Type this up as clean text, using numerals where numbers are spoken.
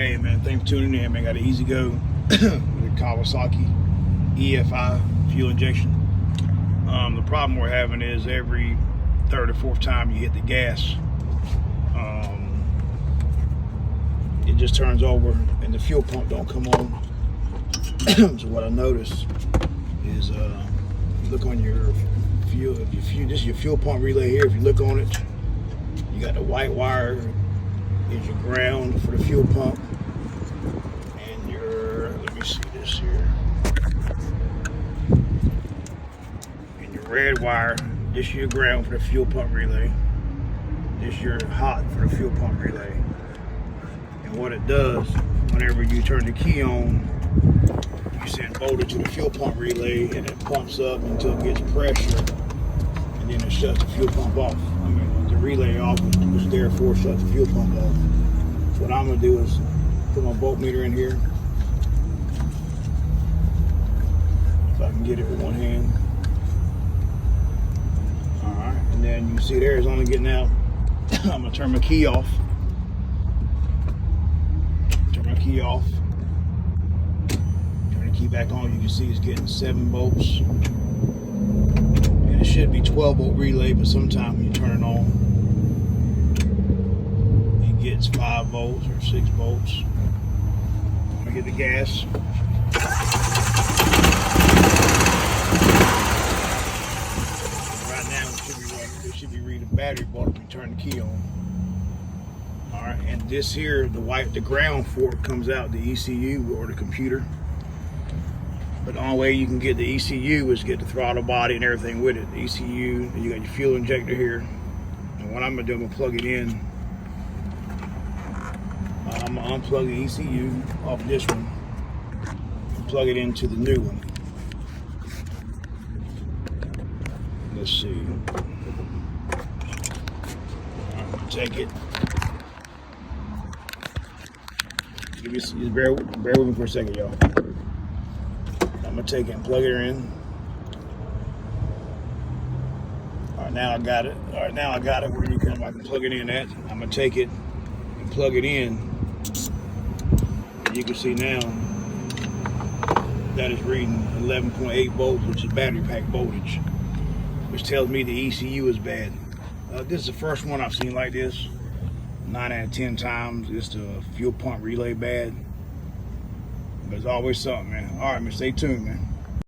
Hey man, thanks for tuning in, man. Got an EZGO with a Kawasaki EFI fuel injection. The problem we're having is every third or fourth time you hit the gas, it just turns over and the fuel pump don't come on. So what I noticed is, look on your fuel. This is your fuel pump relay here. If you look on it, you got the white wire is your ground for the fuel pump, and your, let me see this here, and your red wire, this is your ground for the fuel pump relay, this is your hot for the fuel pump relay. And what it does, whenever you turn the key on, you send voltage to the fuel pump relay, and it pumps up until it gets pressure, and then it shuts the fuel pump off. I mean, the relay off, which therefore shuts the fuel pump off. So what I'm gonna do is put my voltmeter in here, if I can get it with one hand. All right, and then you can see there it's only getting out. I'm gonna turn my key off. Turn my key off. Turn the key back on. You can see it's getting 7 volts. And it should be 12 volt relay, but sometimes when you turn it on, it gets 5 volts or 6 volts. I'm gonna get the gas. Right now it should be reading battery voltage when you turn the key on. Alright, and this here, the ground for it comes out the ECU or the computer. But the only way you can get the ECU is get the throttle body and everything with it. The ECU, you got your fuel injector here. And what I'm gonna do, I'm gonna plug it in. I'm gonna unplug the ECU off this one and plug it into the new one. Let's see. I'm gonna take it. Just bear with me for a second, y'all. I'm gonna take it and plug it in. All right, now I got it. All right, now I got it where I can plug it in at. I'm gonna take it and plug it in. And you can see now that is reading 11.8 volts, which is battery pack voltage, which tells me the ECU is bad. This is the first one I've seen like this. 9 out of 10 times it's the fuel pump relay bad. But it's always something, man. All right, man, stay tuned, man.